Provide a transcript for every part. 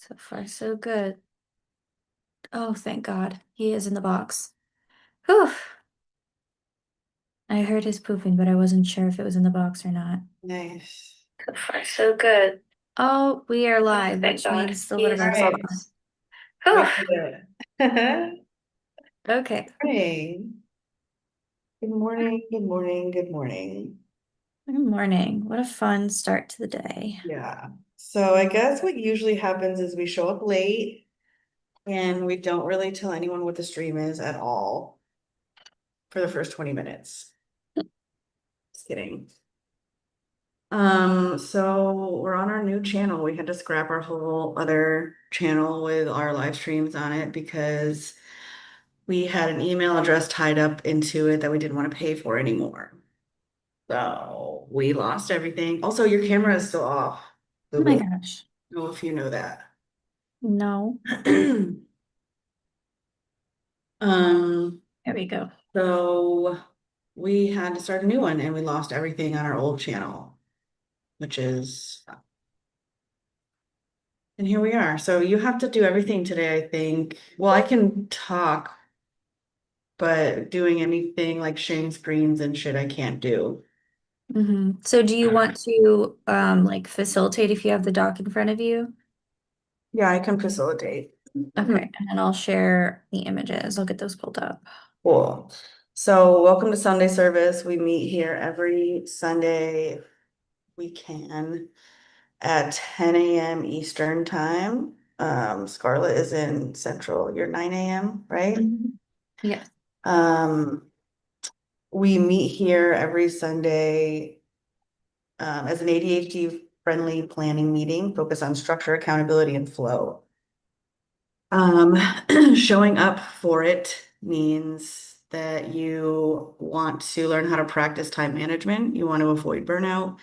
So far, so good. Oh, thank God. He is in the box. Whew. I heard his pooping, but I wasn't sure if it was in the box or not. Nice. So far, so good. Oh, we are live, Thank which God. means the All litterbugs are right. on. We Whew. did it. Okay. Morning. Good morning. Good morning. Good morning. Good morning. What a fun start to the day. Yeah. So I guess what usually happens is we show up late and we don't really tell anyone what the stream is at all for the first 20 minutes. Just kidding. So we're on our new channel. We had to scrap our whole other channel with our live streams on it because we had an email address tied up into it that we didn't want to pay for anymore. So we lost everything. Also, your camera is still off. Oh my Google. gosh. I don't know if you know that. No. Um, There we go. so we had to start a new one and we lost everything on our old channel, which is, and here we are. So you have to do everything today, I think. Well, I can talk, but doing anything like sharing screens and shit, I can't do. So do you want to like facilitate if you have the doc in front of you? Yeah, I can facilitate. Okay, and then I'll share the images. I'll get those pulled up. Cool. So welcome to Sunday service. We meet here every Sunday if we can at 10 a.m. Eastern time. Scarlett is in Central. You're 9 a.m., right? Yes. Um, we meet here every Sunday as an ADHD-friendly planning meeting, focus on structure, accountability, and flow. Um, showing up for it means that you want to learn how to practice time management. You want to avoid burnout.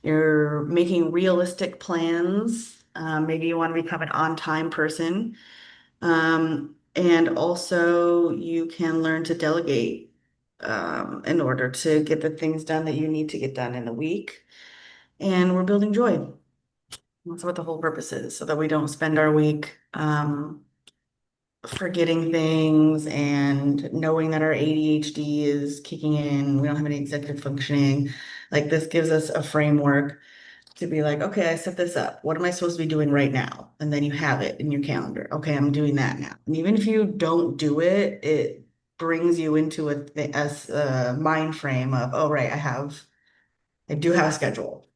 You're making realistic plans. Maybe you want to become an on-time person. And also you can learn to delegate in order to get the things done that you need to get done in the week. And we're building joy. That's what the whole purpose is, so that we don't spend our week forgetting things and knowing that our ADHD is kicking in, we don't have any executive functioning. Like this gives us a framework to be like, okay, I set this up. What am I supposed to be doing right now? And then you have it in your calendar. Okay, I'm doing that now. And even if you don't do it, it brings you into a mind frame of, oh, right, I do have a schedule.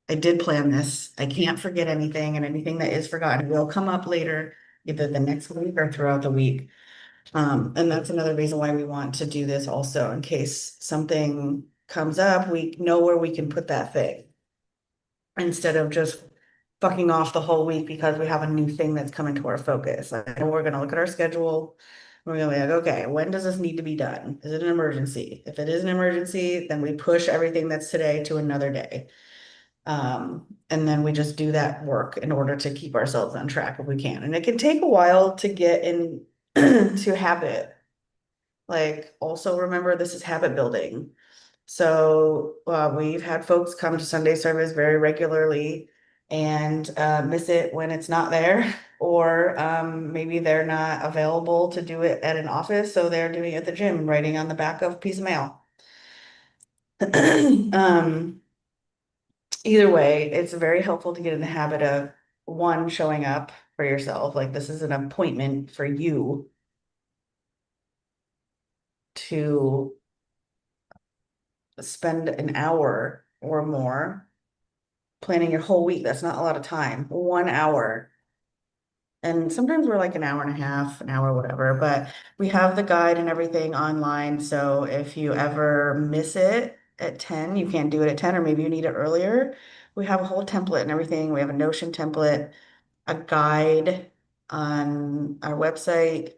I did plan this. I can't forget anything, and anything that is forgotten will come up later, either the next week or throughout the week. And that's another reason why we want to do this also, in case something comes up, we know where we can put that thing instead of just fucking off the whole week because we have a new thing that's coming to our focus. Like, we're gonna look at our schedule. We're gonna be like, okay, when does this need to be done? Is it an emergency? If it is an emergency, then we push everything that's today to another day. And then we just do that work in order to keep ourselves on track if we can. And it can take a while to get in to habit. Like, also remember, this is habit building. So we've had folks come to Sunday service very regularly and miss it when it's not there, or maybe they're not available to do it at an office, so they're doing it at the gym, writing on the back of a piece of mail. Um, Either way, it's very helpful to get in the habit of one, showing up for yourself. Like this is an appointment for you to spend an hour or more planning your whole week. That's not a lot of time. 1 hour. And sometimes we're like an hour and a half, an hour, whatever, but we have the guide and everything online. So if you ever miss it at 10, you can't do it at 10, or maybe you need it earlier. We have a whole template and everything. We have a Notion template, a guide on our website.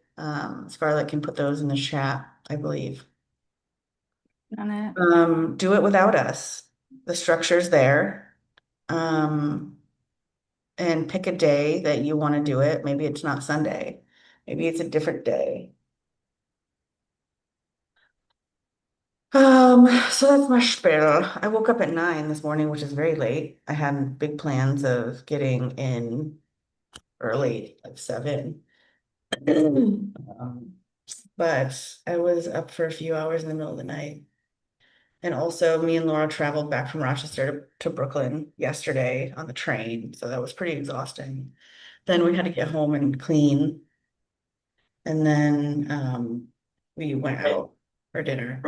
Scarlett can put those in the chat, I believe. On it. Do it without us. The structure's there. Um, and pick a day that you want to do it. Maybe it's not Sunday. Maybe it's a different day. So that's my spiel. I woke up at 9 this morning, which is very late. I had big plans of getting in early, like 7. Um, but I was up for a few hours in the middle of the night. And also, me and Laura traveled back from Rochester to Brooklyn yesterday on the train, so that was pretty exhausting. Then we had to get home and clean, and then we went out for dinner.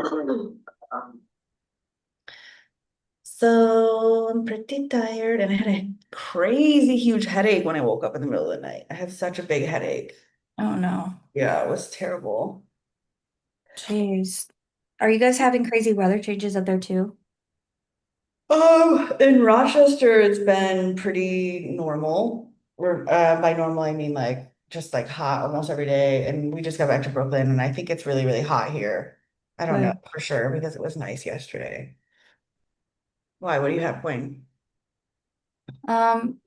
So I'm pretty tired, and I had a crazy huge headache when I woke up in the middle of the night. I have such a big headache. Oh no. Yeah, it was terrible. Jeez. Are you guys having crazy weather changes up there too? In Rochester, it's been pretty normal. We're by normal, I mean like just like hot almost every day. And we just got back to Brooklyn, and I think it's really, really hot here. I don't know Good. for sure because it was nice yesterday. Why? What do you have going?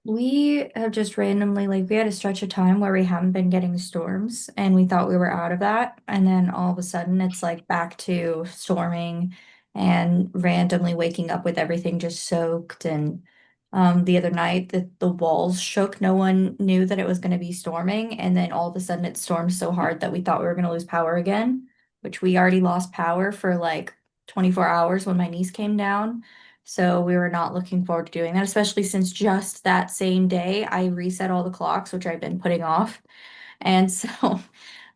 We have just randomly, like, we had a stretch of time where we haven't been getting storms and we thought we were out of that. And then all of a sudden it's like back to storming and randomly waking up with everything just soaked. And the other night the walls shook. No one knew that it was going to be storming. And then all of a sudden it stormed so hard that we thought we were going to lose power again, which we already lost power for like 24 hours when my niece came down. So we were not looking forward to doing that, especially since just that same day I reset all the clocks, which I've been putting off. And so,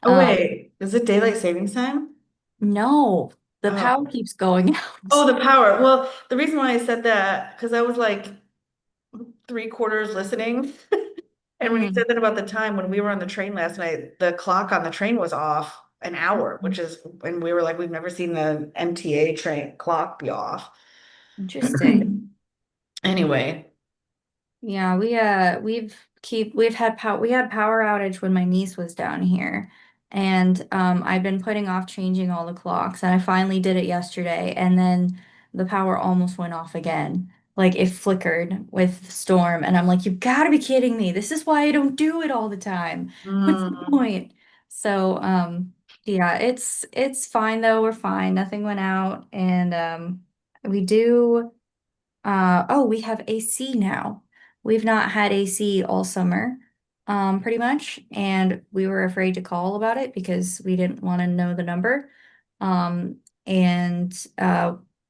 Oh, um, wait, is it daylight savings time? no, the Oh, power keeps going oh, out. the power. Well, the reason why I said that, because I was like 3/4 listening. And when you Mm, said that about the time when we were on the train last night, the clock on the train was off an hour, which mm, is when we were like, we've never seen the MTA train clock be off. interesting. Anyway, Yeah, we had power outage when my niece was down here. And I've been putting off changing all the clocks and I finally did it yesterday and then the power almost went off again. Like it flickered with the storm and I'm like, you've got to be kidding me. This is why I don't do it all the time. What's the mm, point? So yeah, it's fine though. We're fine. Nothing went out and we do oh, we have AC now. We've not had AC all summer, pretty much, and we were afraid to call about it because we didn't want to know the number. And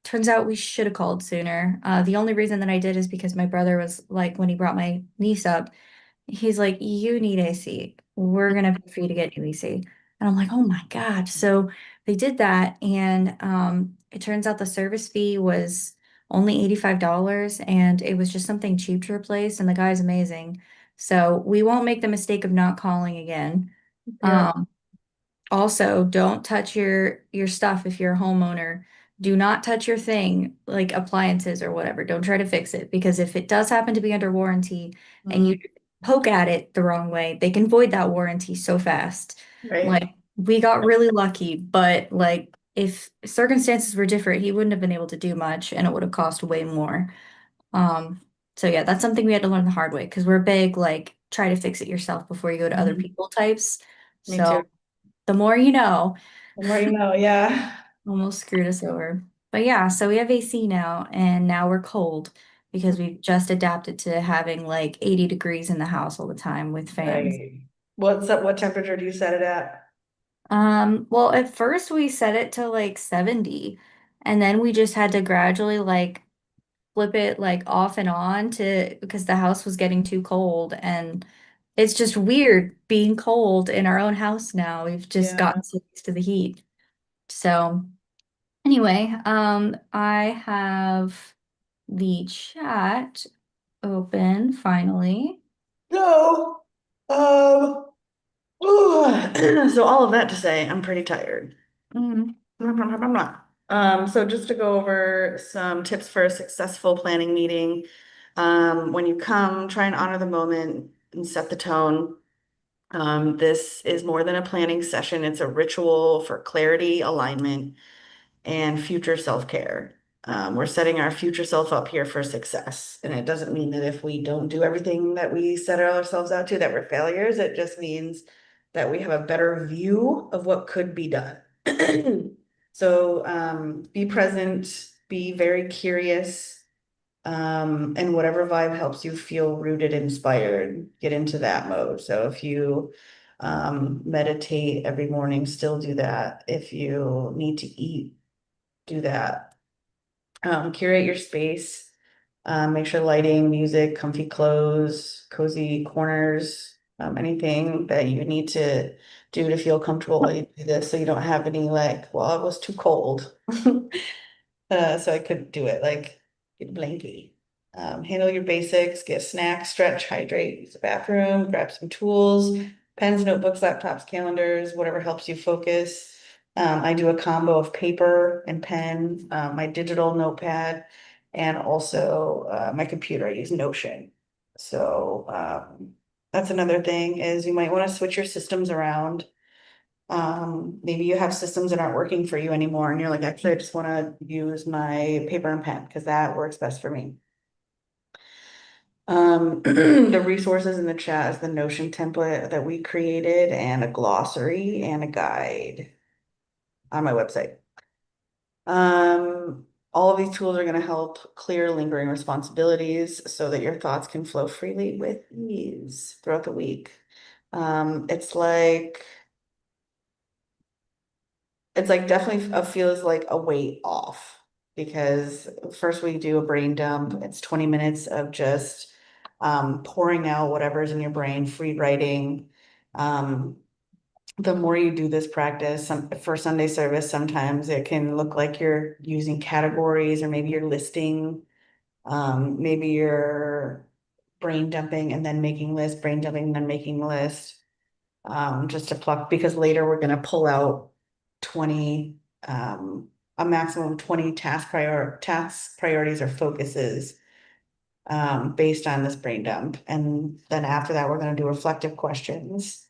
turns out we should have called sooner. The only reason that I did is because my brother was like, when he brought my niece up, he's like, you need AC. We're gonna pay for you to get new AC. And I'm like, oh my God. So they did that, and it turns out the service fee was only $85, and it was just something cheap to replace, and the guy's amazing. So we won't make the mistake of not calling again. yeah, Um, also, don't touch your stuff if you're a homeowner. Do not touch your thing, like appliances or whatever. Don't try to fix it because if it does happen to be under warranty and mm, you poke at it the wrong way, they can void that warranty so fast. right. Like we got really lucky, but like if circumstances were different, he wouldn't have been able to do much and it would have cost way more. Um, so yeah, that's something we had to learn the hard way because we're big, like try to fix it yourself before you go to other Mhm. people types. Me too. So the more you know, The more you know, yeah. almost screwed us over. But yeah, so we have AC now, and now we're cold because we've just adapted to having like 80 degrees in the house all the time with fans. Right. What's up? What temperature do you set it at? Well, at first we set it to like 70, and then we just had to gradually like flip it like off and on to because the house was getting too cold, and it's just weird being cold in our own house now. We've just Yeah. gotten so used to the heat. So anyway, I have the chat open finally. So, so all of that to say, I'm pretty tired. Mm, So just to go over some tips for a successful planning meeting. When you come, try and honor the moment and set the tone. This is more than a planning session. It's a ritual for clarity, alignment, and future self-care. We're setting our future self up here for success. And it doesn't mean that if we don't do everything that we set ourselves out to, that we're failures. It just means that we have a better view of what could be done. So be present, be very curious, And whatever vibe helps you feel rooted, inspired, get into that mode. So if you meditate every morning, still do that. If you need to eat, do that. Curate your space. Make sure lighting, music, comfy clothes, cozy corners, anything that you need to do to feel comfortable while you do this, so you don't have any like, well, it was too cold. So I couldn't do it. Like, get a blankie. Handle your basics, get snacks, stretch, hydrate, use the bathroom, grab some tools, pens, notebooks, laptops, calendars, whatever helps you focus. I do a combo of paper and pen, my digital notepad, and also my computer. I use Notion. So that's another thing is you might want to switch your systems around. Maybe you have systems that aren't working for you anymore, and you're like, actually, I just want to use my paper and pen because that works best for me. The resources in the chat is the Notion template that we created and a glossary and a guide on my website. All of these tools are going to help clear lingering responsibilities so that your thoughts can flow freely with ease throughout the week. It's like definitely feels like a weight off because first we do a brain dump. It's 20 minutes of just pouring out whatever's in your brain, free writing. Um, the more you do this practice, for Sunday service, sometimes it can look like you're using categories or maybe you're listing, maybe you're brain dumping and then making lists, brain dumping and then making lists, just to pluck, because later we're gonna pull out 20, a maximum of 20 task priorities or focuses based on this brain dump. And then after that, we're gonna do reflective questions.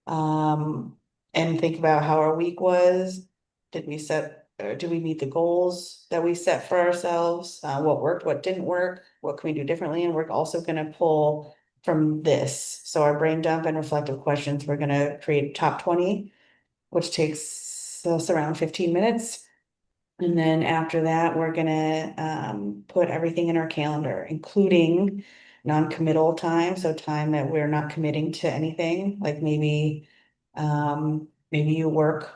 Um, and think about how our week was. Did we set, or did we meet the goals that we set for ourselves? What worked, what didn't work, what can we do differently? And we're also gonna pull from this. So our brain dump and reflective questions, we're gonna create top 20, which takes us around 15 minutes. And then after that, we're gonna put everything in our calendar, including non-committal time, so time that we're not committing to anything, like maybe you work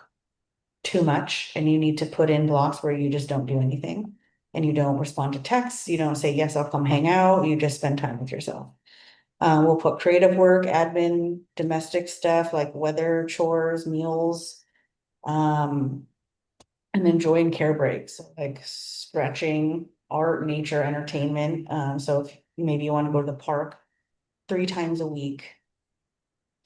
too much and you need to put in blocks where you just don't do anything. And you don't respond to texts, you don't say, yes, I'll come hang out, you just spend time with yourself. We'll put creative work, admin, domestic stuff like weather, chores, meals. Um, and then joy and care breaks, like stretching, art, nature, entertainment. So if maybe you want to go to the park 3 times a week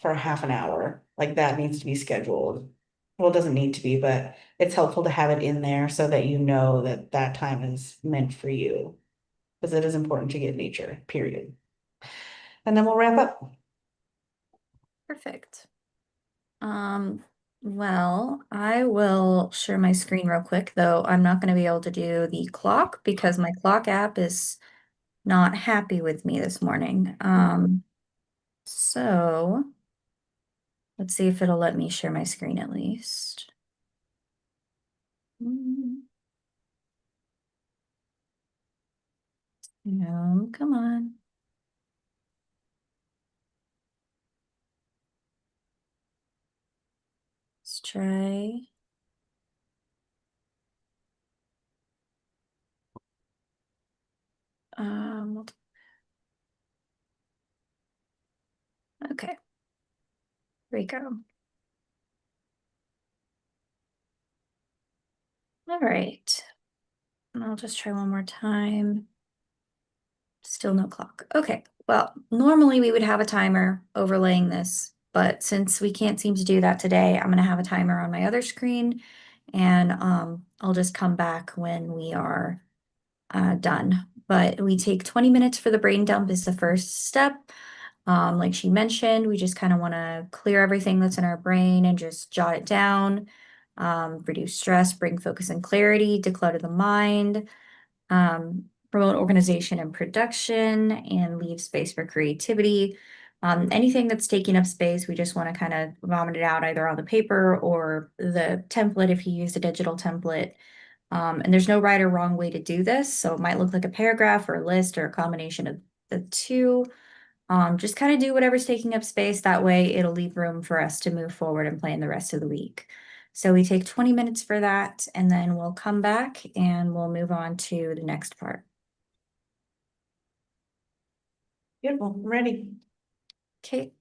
for half an hour, like that needs to be scheduled. Well, it doesn't need to be, but it's helpful to have it in there so that you know that that time is meant for you. Because it is important to get nature, period. And then we'll wrap up. Perfect. Um, well, I will share my screen real quick, though I'm not going to be able to do the clock because my clock app is not happy with me this morning. So let's see if it'll let me share my screen at least. No, come on. Let's try. Um, okay, here we go. All right. And I'll just try one more time. Still no clock. Okay, well, normally we would have a timer overlaying this, but since we can't seem to do that today, I'm gonna have a timer on my other screen and I'll just come back when we are done. But we take 20 minutes for the brain dump is the first step. Like she mentioned, we just kind of want to clear everything that's in our brain and just jot it down, reduce stress, bring focus and clarity, declutter the mind, promote organization and production, and leave space for creativity. Anything that's taking up space, we just want to kind of vomit it out either on the paper or the template if you use a digital template. And there's no right or wrong way to do this. So it might look like a paragraph or a list or a combination of the two. Just kind of do whatever's taking up space. That way it'll leave room for us to move forward and plan the rest of the week. So we take 20 minutes for that, and then we'll come back and we'll move on to the next part. Beautiful, I'm ready. Okay.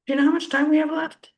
Do you know how much time we have left?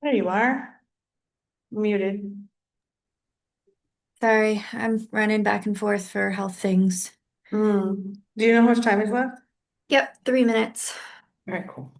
There you are, muted. Sorry, I'm running back and forth for health things. Do you know how much time is left? Yep, 3 minutes. All right, cool.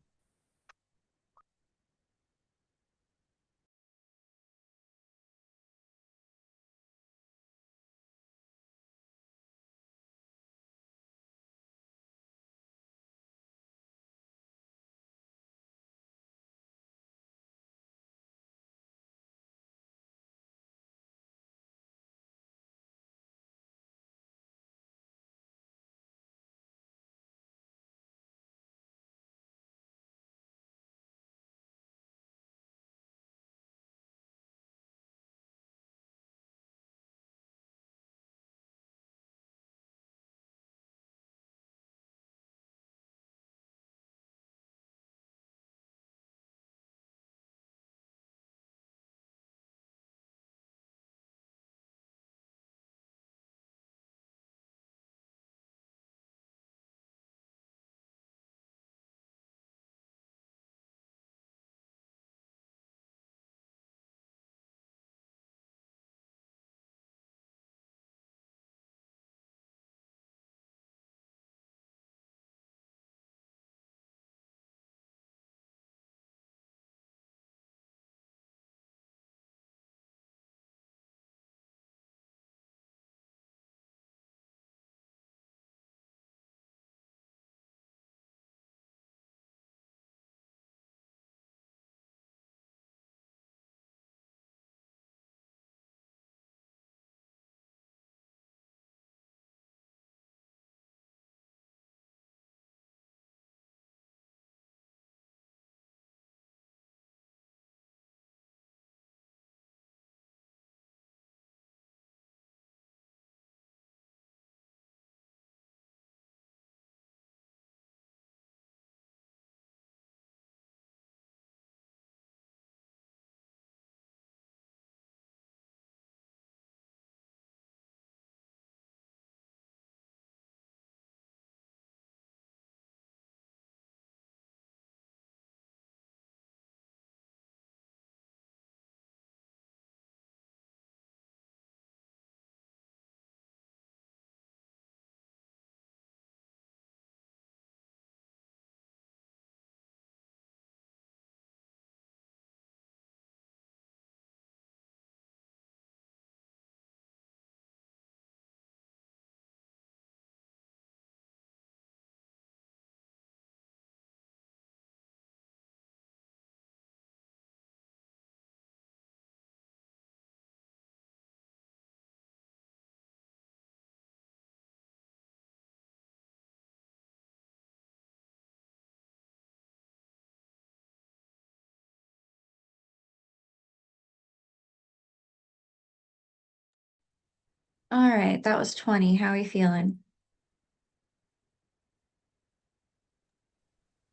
All right, that was 20. How are you feeling?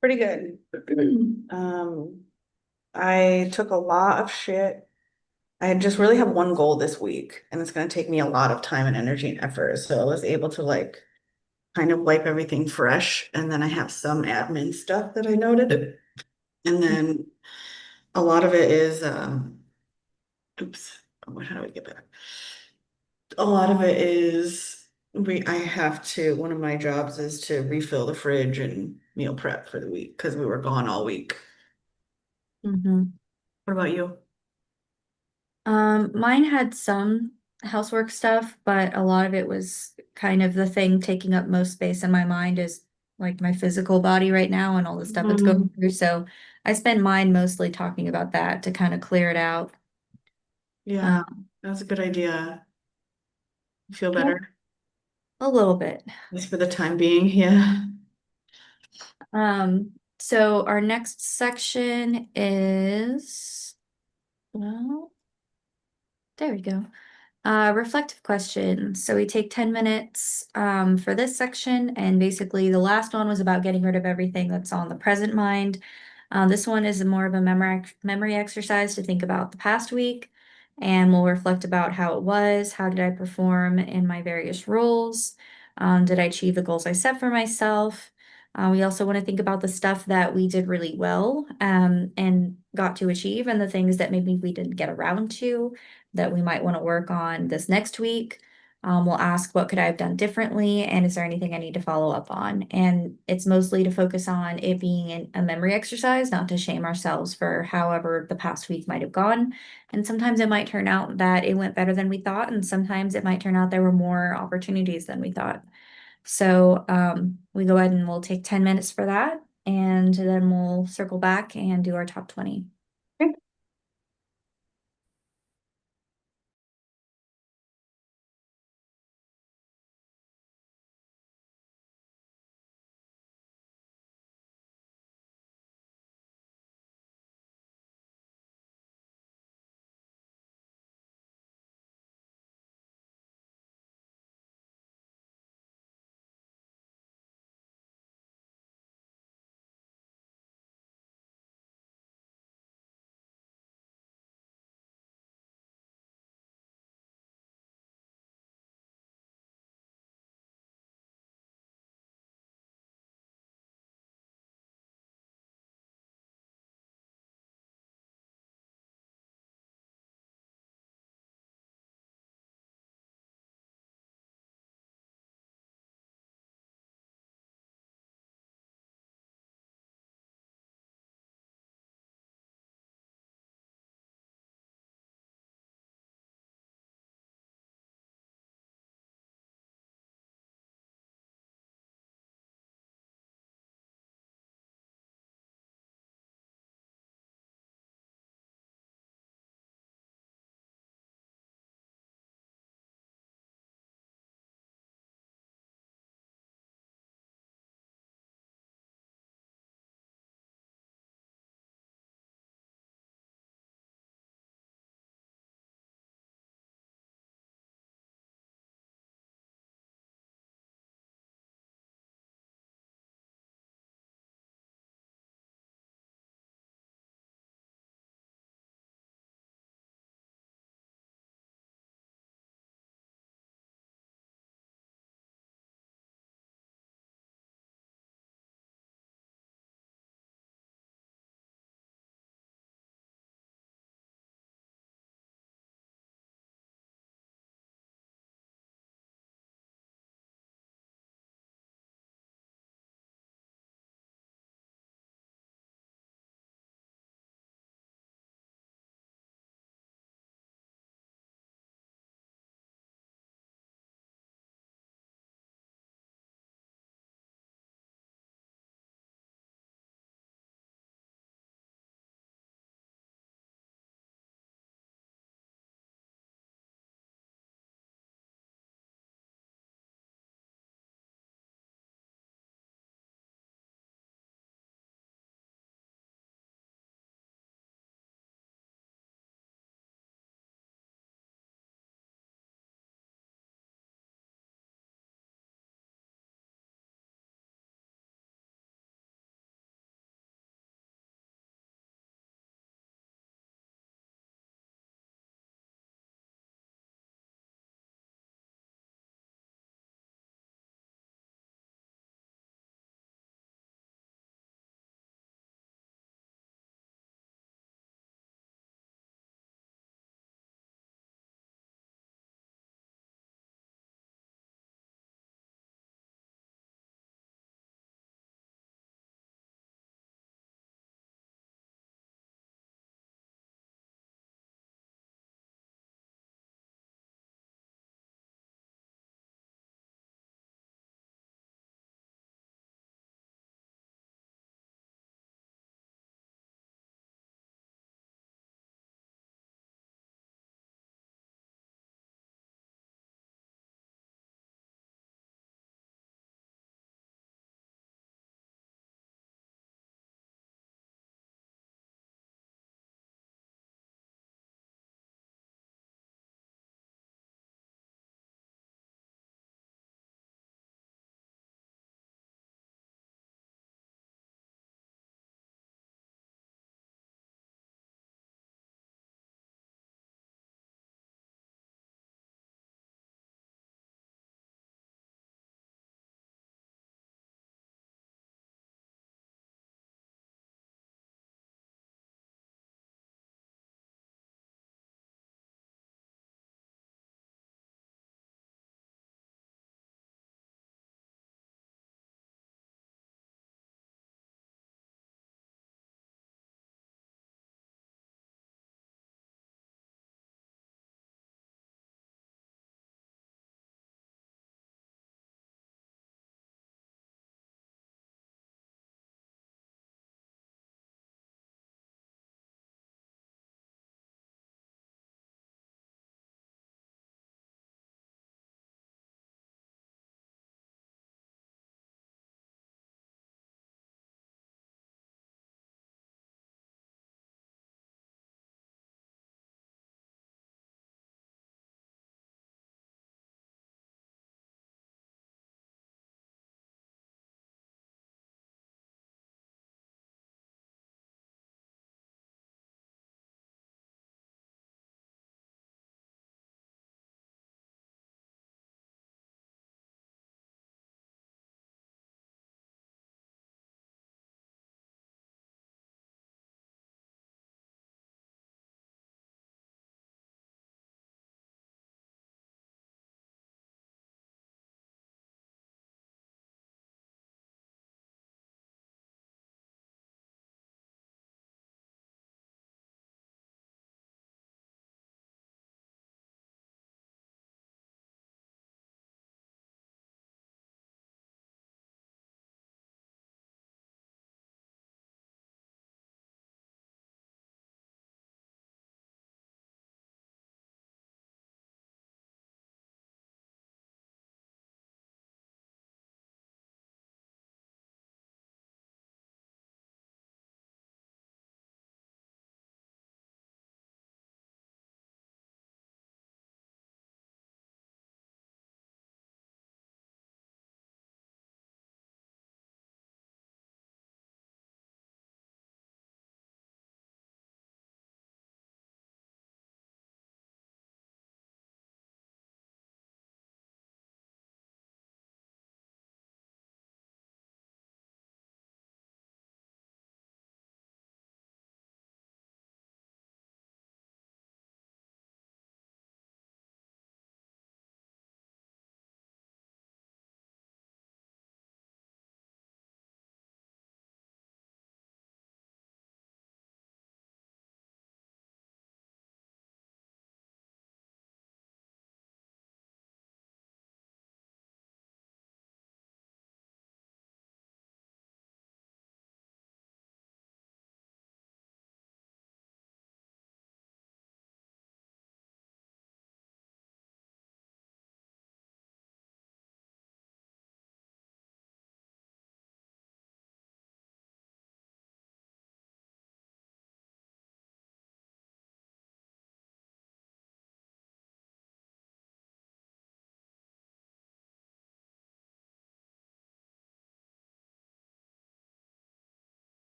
Pretty good. Um, I took a lot of shit. I just really have one goal this week, and it's going to take me a lot of time and energy and effort. So I was able to like kind of wipe everything fresh, and then I have some admin stuff that I noted, and then a lot of it is, oops, how do we get back? A lot of it is I have to, one of my jobs is to refill the fridge and meal prep for the week because we were gone all week. Mm-hmm. What about you? Mine had some housework stuff, but a lot of it was kind of the thing taking up most space in my mind is like my physical body right now and all the stuff it's going Mhm. through. So I spend mine mostly talking about that to kind of clear it out. Yeah, Um, that's a good idea. Feel yeah, better? a little bit. At least for the time being, yeah. So our next section is, well, there we go. Reflective questions. So we take 10 minutes for this section, and basically the last one was about getting rid of everything that's on the present mind. This one is more of a memory exercise to think about the past week, and we'll reflect about how it was, how did I perform in my various roles, did I achieve the goals I set for myself. We also want to think about the stuff that we did really well and got to achieve, and the things that maybe we didn't get around to that we might want to work on this next week. We'll ask what could I have done differently and is there anything I need to follow up on? And it's mostly to focus on it being a memory exercise, not to shame ourselves for however the past week might have gone. And sometimes it might turn out that it went better than we thought, and sometimes it might turn out there were more opportunities than we thought. So we go ahead and we'll take 10 minutes for that, and then we'll circle back and do our top 20.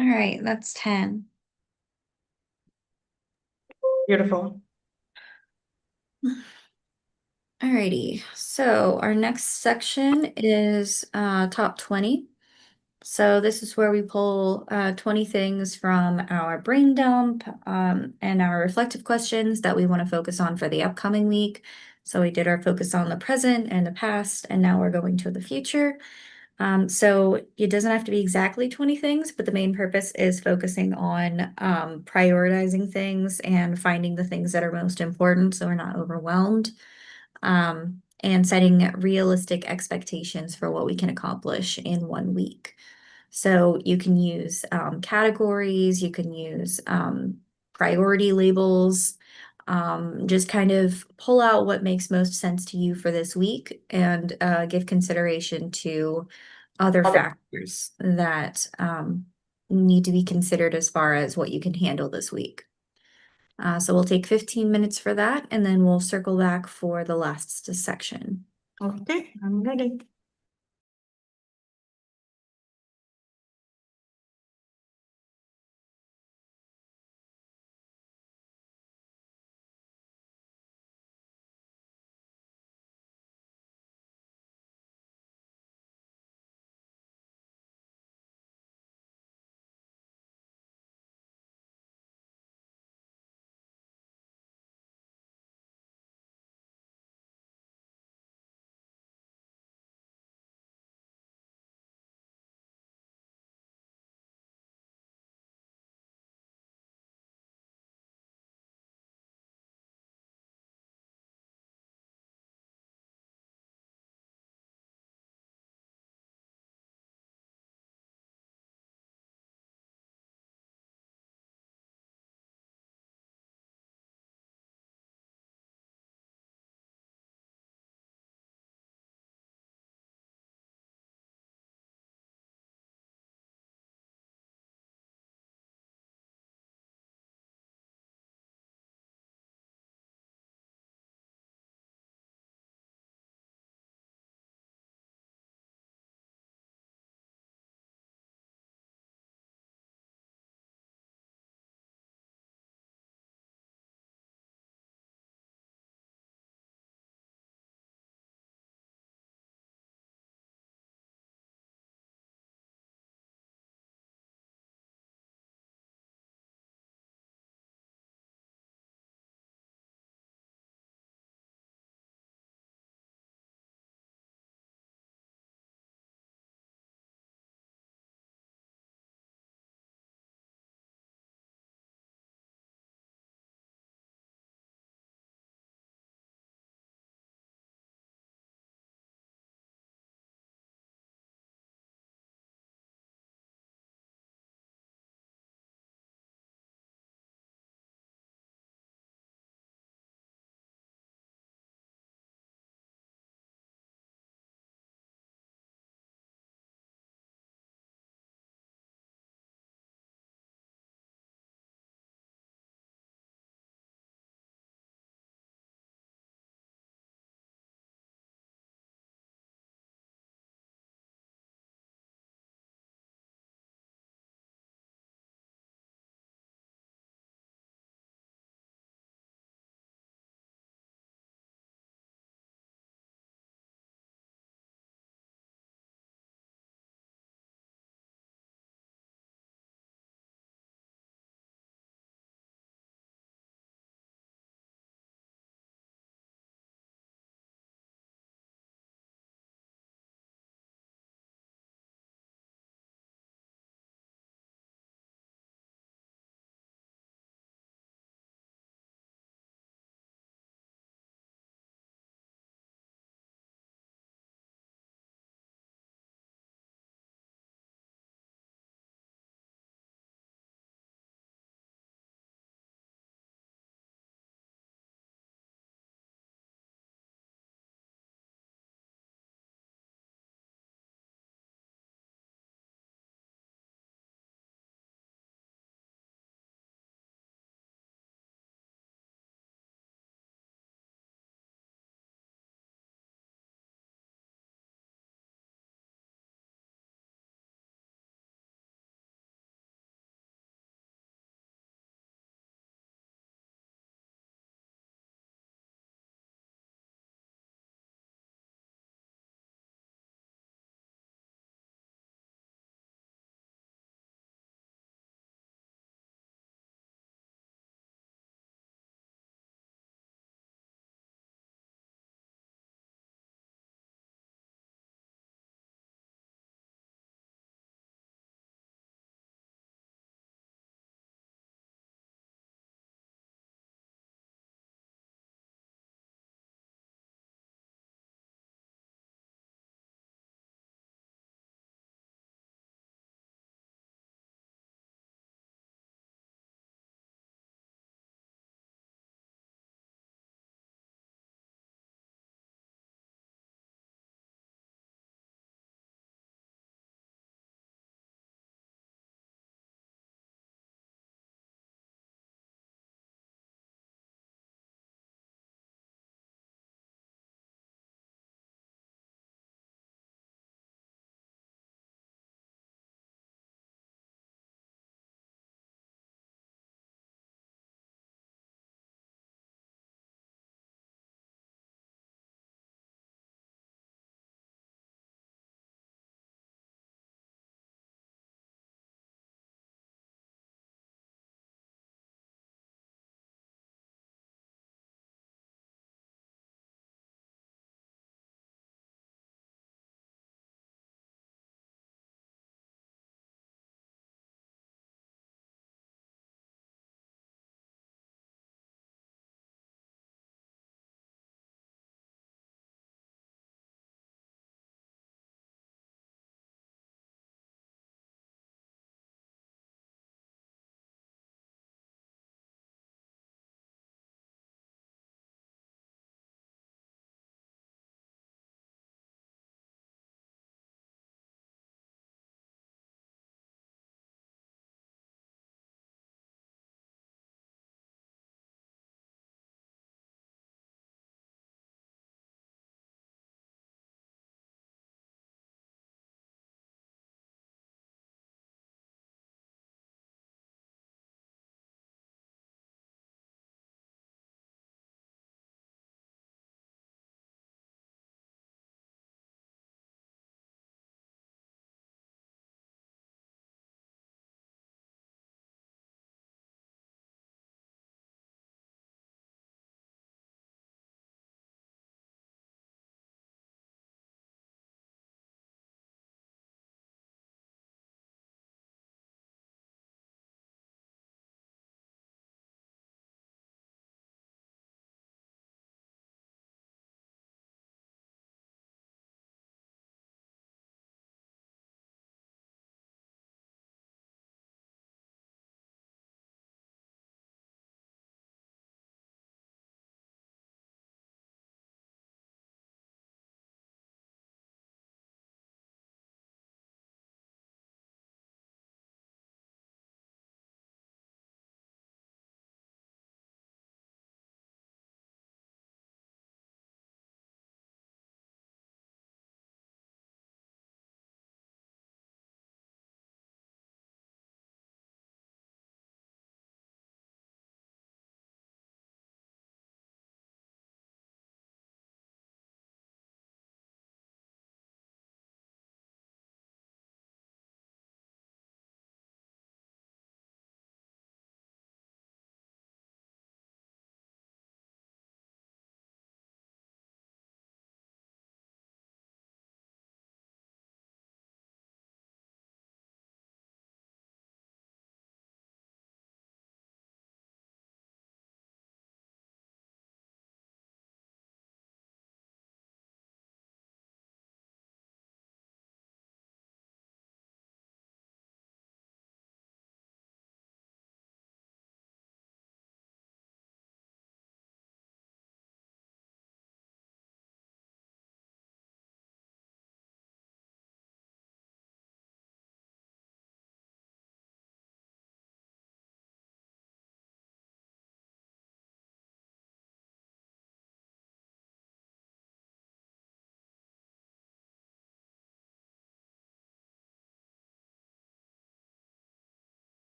All right, that's 10. Beautiful. Alrighty, so our next section is top 20. So this is where we pull 20 things from our brain dump and our reflective questions that we want to focus on for the upcoming week. So we did our focus on the present and the past, and now we're going to the future. So it doesn't have to be exactly 20 things, but the main purpose is focusing on prioritizing things and finding the things that are most important so we're not overwhelmed, and setting realistic expectations for what we can accomplish in 1 week. So you can use categories, you can use priority labels, just kind of pull out what makes most sense to you for this week and give consideration to other factors that need to be considered as far as what you can handle this week. So we'll take 15 minutes for that, and then we'll circle back for the last section. Okay, I'm ready.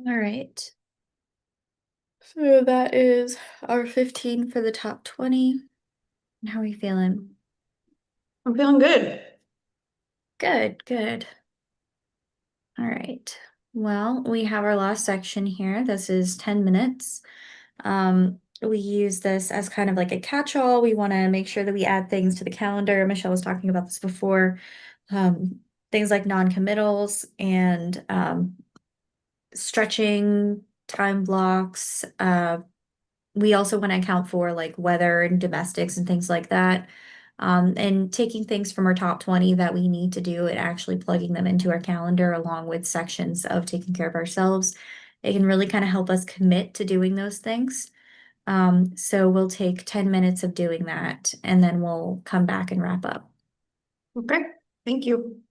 All right. So that is our 15 for the top 20. How are we feeling? I'm feeling good. Good, good. All right. Well, we have our last section here. This is 10 minutes. We use this as kind of like a catch-all. We want to make sure that we add things to the calendar. Michelle was talking about this before. Things like non-committals and stretching, time blocks. We also want to account for like weather and domestics and things like that. And taking things from our top 20 that we need to do and actually plugging them into our calendar along with sections of taking care of ourselves. It can really kind of help us commit to doing those things. So we'll take 10 minutes of doing that and then we'll come back and wrap up. Okay, thank you.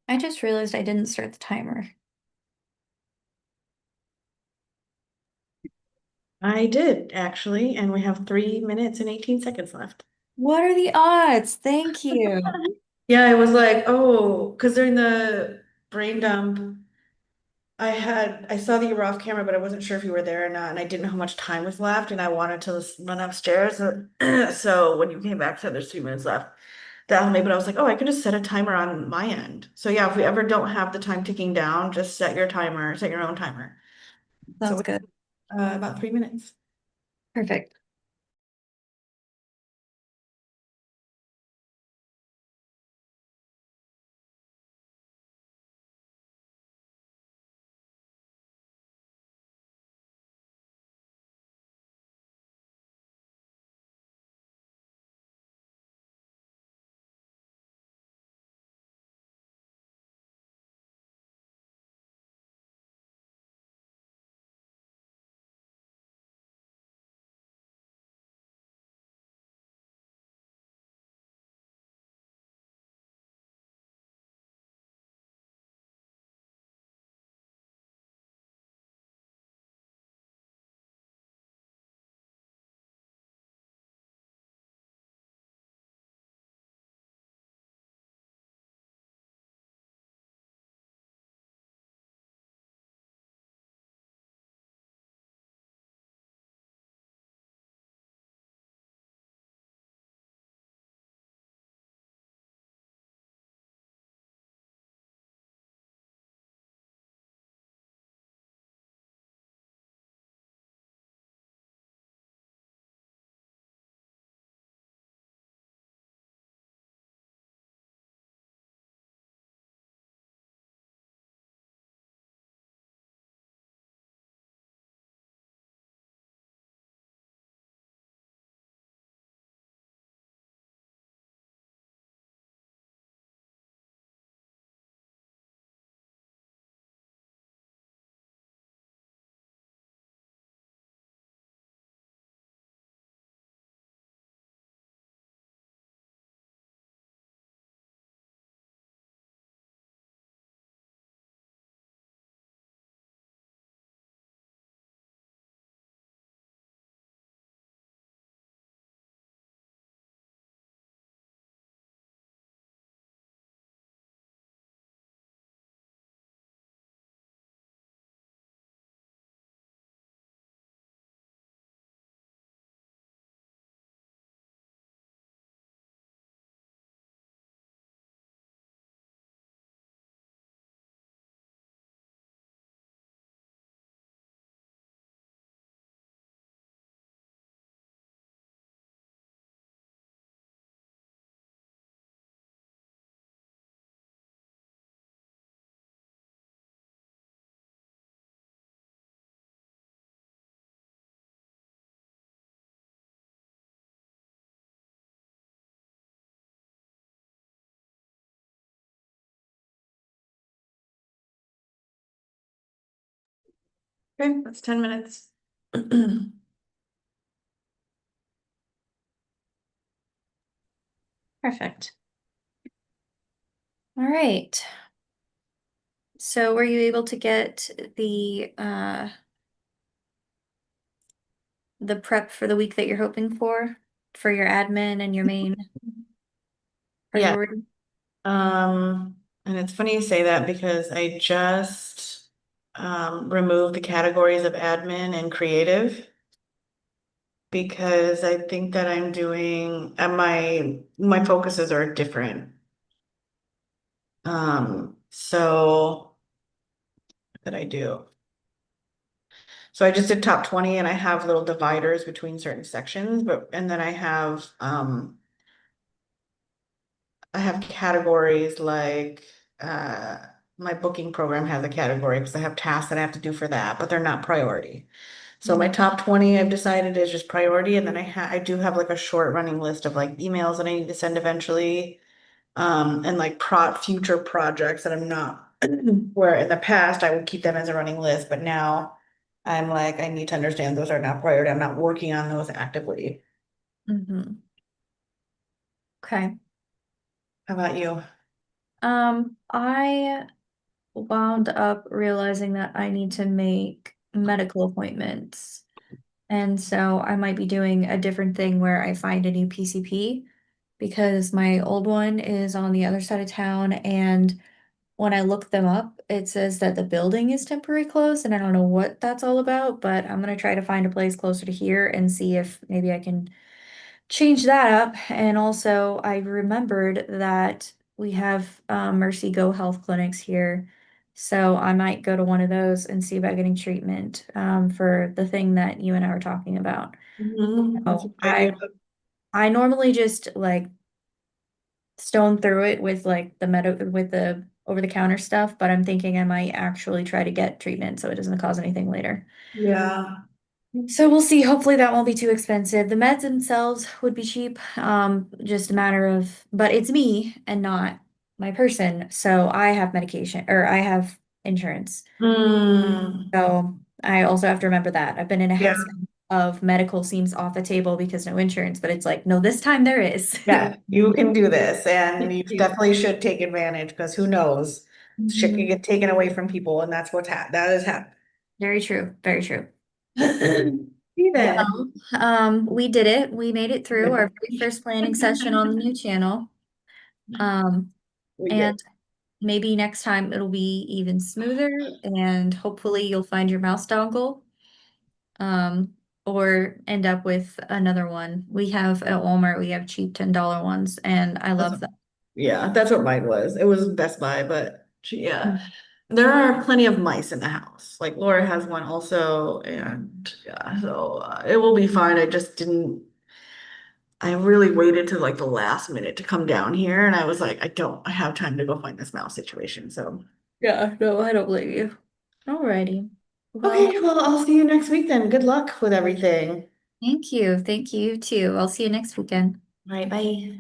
I just realized I didn't start the timer. I did actually, and we have 3 minutes and 18 seconds left. What are the odds? Thank you. Yeah, I was like, oh, because during the brain dump, I saw that you were off camera, but I wasn't sure if you were there or not, and I didn't know how much time was left, and I wanted to run upstairs. So when you came back, said there's 2 minutes left. That helped me, but I was like, oh, I can just set a timer on my end. So yeah, if we ever don't have the time ticking down, just set your timer, set your own timer. So Sounds good. about 3 minutes. Perfect. Okay, that's 10 minutes. Perfect. All right. So were you able to get the prep for the week that you're hoping for your admin and your main Yeah. priority? And it's funny you say that because I just removed the categories of admin and creative because I think that I'm doing my focuses are different. So what did I do? So I just did top 20 and I have little dividers between certain sections, but and then I have categories like my booking program has a category because I have tasks that I have to do for that, but they're not priority. So my top 20 I've decided is just priority, and then I do have like a short running list of like emails that I need to send eventually. And like future projects that I'm not where in the past I would keep them as a running list, but now I'm like, I need to understand those are not priority. I'm not working on those actively. Mm-hmm. Okay. How about you? I wound up realizing that I need to make medical appointments. And so I might be doing a different thing where I find a new PCP because my old one is on the other side of town. And when I look them up, it says that the building is temporary closed, and I don't know what that's all about, but I'm gonna try to find a place closer to here and see if maybe I can change that up. And also, I remembered that we have Mercy Go Health clinics here. So I might go to one of those and see about getting treatment for the thing that you and I were talking about. That's a Oh, good idea. I normally just like stone through it with like the over the counter stuff, but I'm thinking I might actually try to get treatment so it doesn't cause anything later. Yeah. So we'll see. Hopefully that won't be too expensive. The meds themselves would be cheap. Just a matter of, but it's me and not my person. So I have medication or I have insurance. Mm, So I also have to remember that. I've been in a yeah. headspace of medical seems off the table because no insurance, but it's like, no, this time there is. Yeah, you can do this and Thank you you. definitely should take advantage because who knows? Shit can Mhm. get taken away from people and that's that is happening. Very true. Very true. Steven. Well, we did it. We made it through our very first planning session on the new channel. Um, We did. and maybe next time it'll be even smoother and hopefully you'll find your mouse dongle. Or end up with another one. We have at Walmart, we have cheap $10 ones and I That's love what- them. Yeah, that's what mine was. It was Best Buy, but yeah, there are plenty of mice in the house. Like Laura has one also, and yeah, so it will be fine. I just didn't. I really waited to like the last minute to come down here, and I was like, I don't have time to go find this mouse situation. So, Yeah, no, I don't blame you. Alrighty. Well, okay, well, I'll see you next week then. Good luck with everything. thank you. Thank you, you too. I'll see you next weekend. All right, bye.